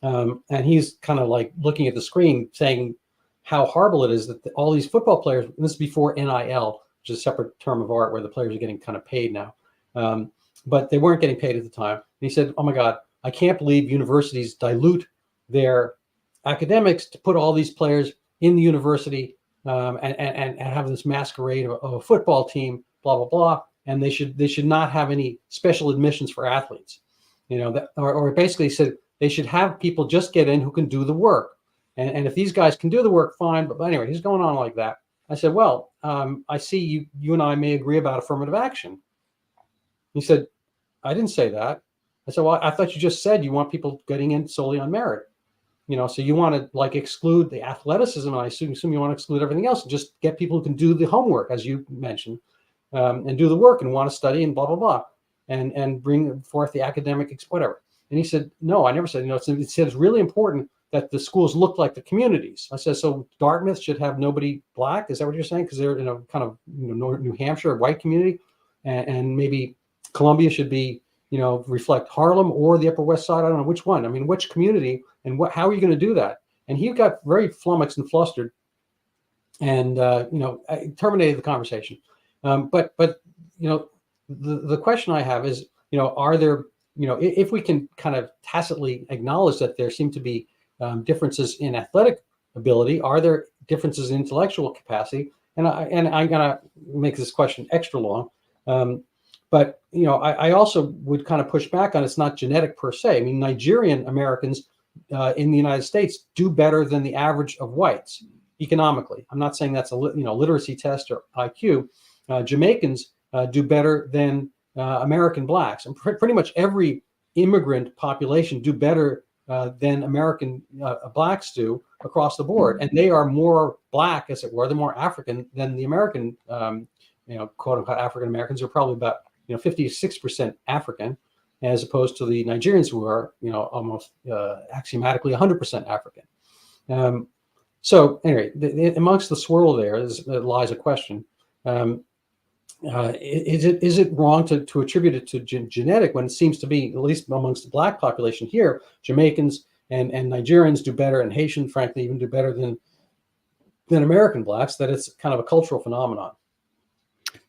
And he's kind of like looking at the screen saying how horrible it is that all these football players, and this is before NIL, which is a separate term of art where the players are getting kind of paid now. But they weren't getting paid at the time. And he said, oh my God, I can't believe universities dilute their academics to put all these players in the university and have this masquerade of a football team, blah, blah, blah. And they should not have any special admissions for athletes. Or basically said they should have people just get in who can do the work. And if these guys can do the work, fine. But anyway, he's going on like that. I said, well, I see you and I may agree about affirmative action. He said, I didn't say that. I said, well, I thought you just said you want people getting in solely on merit. So you want to like exclude the athleticism, and I assume you want to exclude everything else and just get people who can do the homework, as you mentioned, and do the work and want to study and blah, blah, blah, and bring forth the academic, whatever. And he said, no, I never said, it said it's really important that the schools look like the communities. I said, so Dartmouth should have nobody black? Is that what you're saying? Because they're in a kind of New Hampshire white community, and maybe Columbia should be, reflect Harlem or the Upper West Side. I don't know which one. I mean, which community and how are you going to do that? And he got very flummoxed and flustered, and terminated the conversation. But the question I have is, are there, if we can kind of tacitly acknowledge that there seem to be differences in athletic ability, are there differences in intellectual capacity? And I'm gonna make this question extra long. But I also would kind of push back on it's not genetic per se. I mean, Nigerian Americans in the United States do better than the average of whites economically. I'm not saying that's a literacy test or IQ. Jamaicans do better than American blacks, and pretty much every immigrant population do better than American blacks do across the board, and they are more black, as it were. They're more African than the American, quote unquote African Americans, are probably about 56% African, as opposed to the Nigerians who are almost axiomatically 100% African. So anyway, amongst the swirl there lies a question. Is it wrong to attribute it to genetic when it seems to be, at least amongst the black population here, Jamaicans and Nigerians do better, and Haitians, frankly, even do better than American blacks, that it's kind of a cultural phenomenon?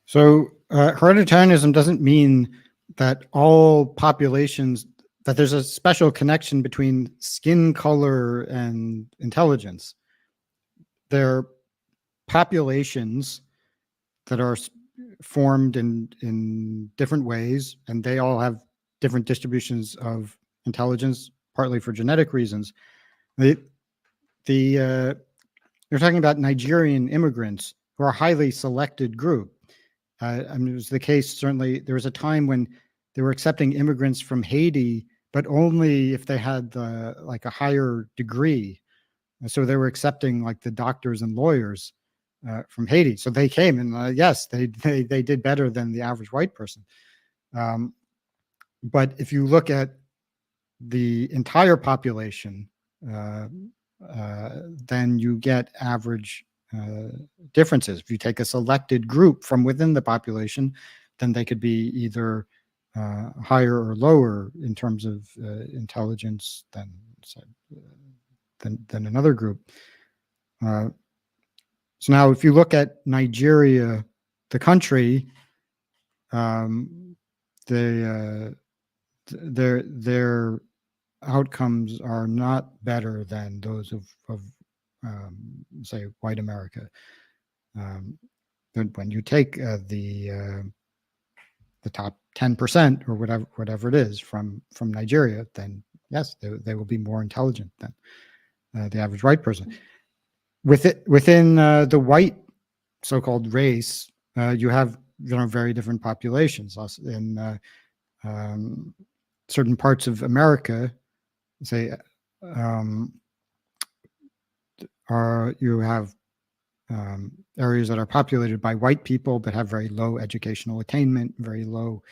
So hereditarianism doesn't mean that all populations, that there's a special connection between skin color and intelligence. There are populations that are formed in different ways, and they all have different distributions of intelligence, partly for genetic reasons. You're talking about Nigerian immigrants who are a highly selected group. I mean, it was the case, certainly, there was a time when they were accepting immigrants from Haiti, but only if they had like a higher degree. So they were accepting like the doctors and lawyers from Haiti. So they came, and yes, they did better than the average white person. But if you look at the entire population, then you get average differences. If you take a selected group from within the population, then they could be either higher or lower in terms of intelligence than another group. So now, if you look at Nigeria, the country, their outcomes are not better than those of say, white America. When you take the top 10% or whatever it is from Nigeria, then yes, they will be more intelligent than the average white person. Within the white so-called race, you have very different populations. In certain parts of America, say, you have areas that are populated by white people but have very low educational attainment, very low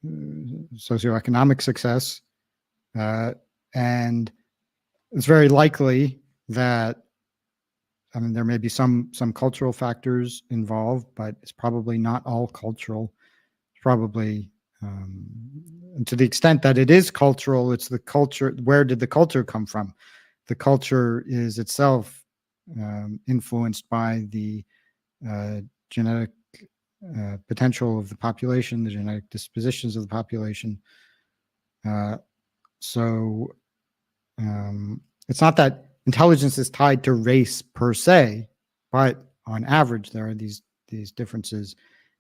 socioeconomic success, and it's very likely that, I mean, there may be some cultural factors involved, but it's probably not all cultural. It's probably, and to the extent that it is cultural, it's the culture. Where did the culture come from? The culture is itself influenced by the genetic potential of the population, the genetic dispositions of the population. So it's not that intelligence is tied to race per se, but on average, there are these differences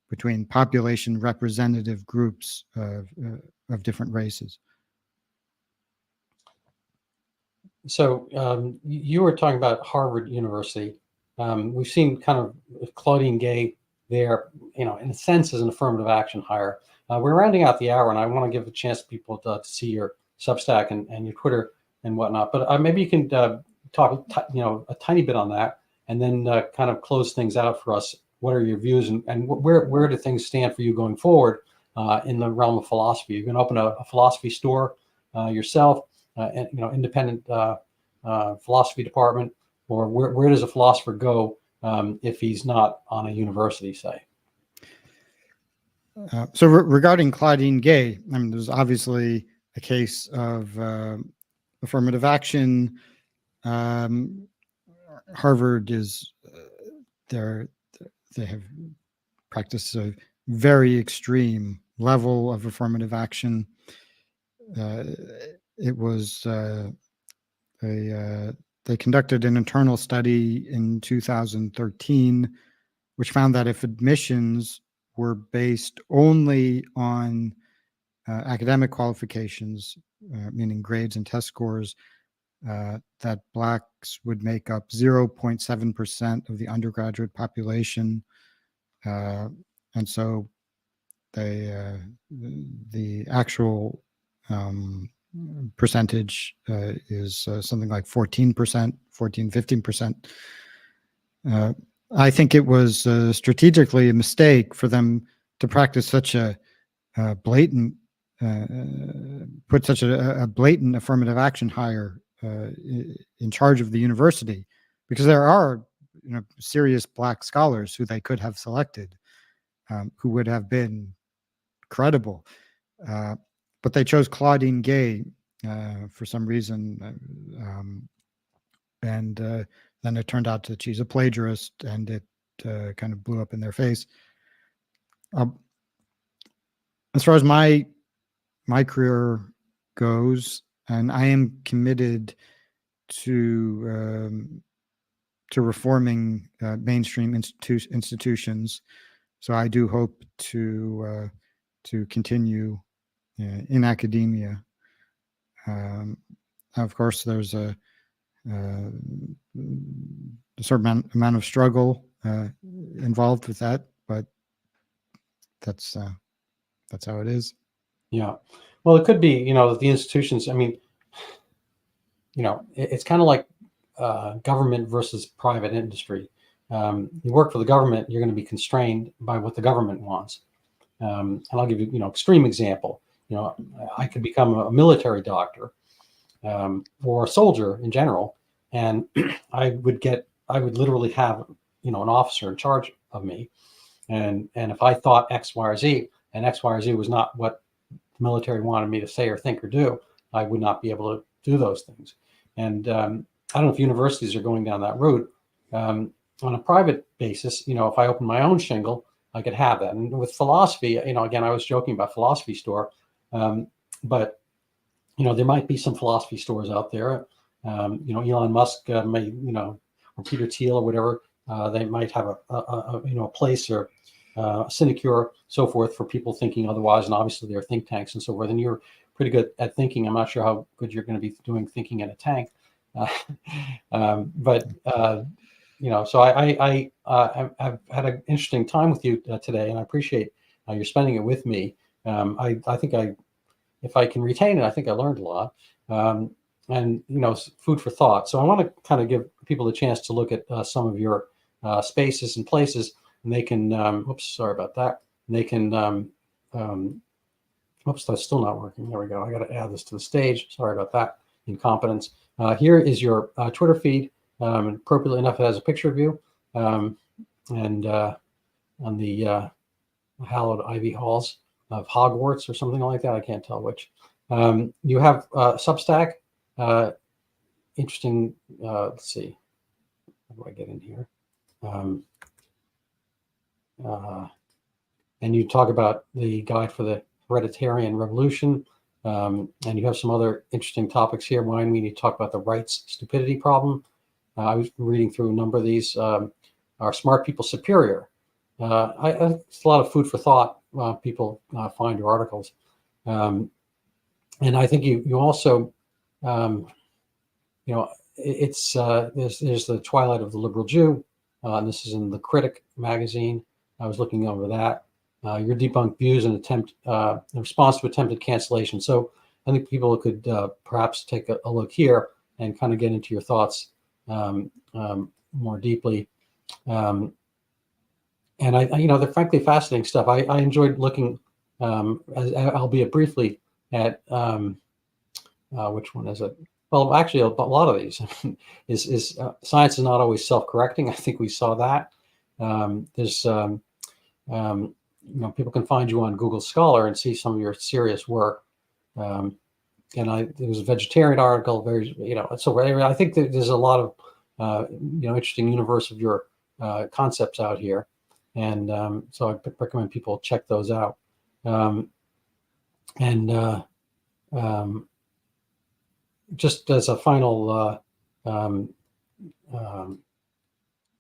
between population representative groups of different races. So you were talking about Harvard University. We've seen kind of Claudine Gay there, in a sense, as an affirmative action hire. We're rounding out the hour, and I want to give a chance to people to see your Substack and your Twitter and whatnot. But maybe you can talk, a tiny bit on that, and then kind of close things out for us. What are your views, and where do things stand for you going forward in the realm of philosophy? You're going to open a philosophy store yourself, and independent philosophy department, or where does a philosopher go if he's not on a university, say? So regarding Claudine Gay, I mean, there's obviously a case of affirmative action. Harvard is they have practiced a very extreme level of affirmative action. It was they conducted an internal study in 2013, which found that if admissions were based only on academic qualifications, meaning grades and test scores, that Blacks would make up 0.7% of the undergraduate population. And so the actual percentage is something like 14%, 15%. I think it was strategically a mistake for them to practice such a blatant, put such a blatant affirmative action hire in charge of the university, because there are serious Black scholars who they could have selected, who would have been credible. But they chose Claudine Gay for some reason, and then it turned out that she's a plagiarist, and it kind of blew up in their face. As far as my career goes, and I am committed to reforming mainstream institutions. So I do hope to to continue in academia. Of course, there's a certain amount of struggle involved with that, but that's how it is. Yeah. Well, it could be, that the institutions, I mean, it's kind of like government versus private industry. You work for the government, you're going to be constrained by what the government wants. And I'll give you, extreme example. I could become a military doctor or a soldier in general, and I would literally have, an officer in charge of me. And if I thought X, Y, or Z, and X, Y, or Z was not what the military wanted me to say or think or do, I would not be able to do those things. And I don't know if universities are going down that route. On a private basis, if I open my own shingle, I could have that. And with philosophy, again, I was joking about philosophy store, but there might be some philosophy stores out there. Elon Musk may, or Peter Thiel or whatever, they might have a place or a sinecure, so forth, for people thinking otherwise. And obviously, there are think tanks and so forth. And you're pretty good at thinking. I'm not sure how good you're going to be doing thinking in a tank, but so I've had an interesting time with you today, and I appreciate you're spending it with me. I think if I can retain it, I think I learned a lot, and food for thought. So I want to kind of give people a chance to look at some of your spaces and places, and they can. Oops, sorry about that. And they can. Oops, that's still not working. There we go. I got to add this to the stage. Sorry about that. Incompetence. Here is your Twitter feed. Appropriately enough, it has a picture of you, and on the hallowed ivy halls of Hogwarts or something like that. I can't tell which. You have Substack. Interesting. Let's see. How do I get in here? And you talk about the guide for the hereditarian revolution. And you have some other interesting topics here. Mine, we need to talk about the rights stupidity problem. I was reading through a number of these. Are smart people superior? It's a lot of food for thought. People find your articles, and I think you also, it's there's the Twilight of the Liberal Jew, and this is in the Critic magazine. I was looking over that. Your debunked views and in response to attempted cancellation. So I think people could perhaps take a look here and kind of get into your thoughts more deeply. And they're frankly fascinating stuff. I enjoyed looking, albeit briefly, at which one is it? Well, actually, a lot of these is science is not always self-correcting. I think we saw that. There's people can find you on Google Scholar and see some of your serious work. And there was a vegetarian article, so I think that there's a lot of, interesting universe of your concepts out here. And so I recommend people check those out. Just as a final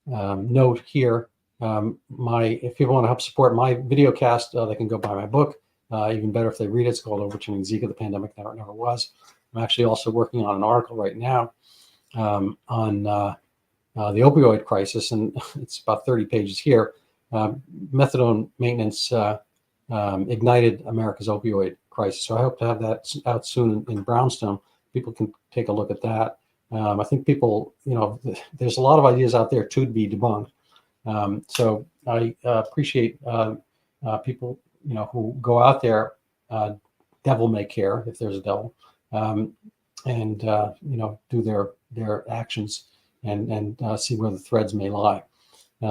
note here, if people want to help support my video cast, they can go buy my book. Even better if they read it. It's called Overturning Zika, the Pandemic That Never Was. I'm actually also working on an article right now on the opioid crisis, and it's about 30 pages here. Methadone maintenance ignited America's opioid crisis. So I hope to have that out soon in Brownstone. People can take a look at that. I think people, there's a lot of ideas out there to be debunked. So I appreciate people, who go out there, devil may care if there's a devil, and do their actions and see where the threads may lie.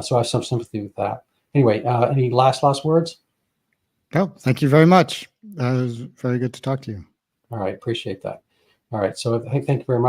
So I have some sympathy with that. Anyway, any last words? No, thank you very much. It was very good to talk to you. All right, appreciate that. All right, so thank you very much.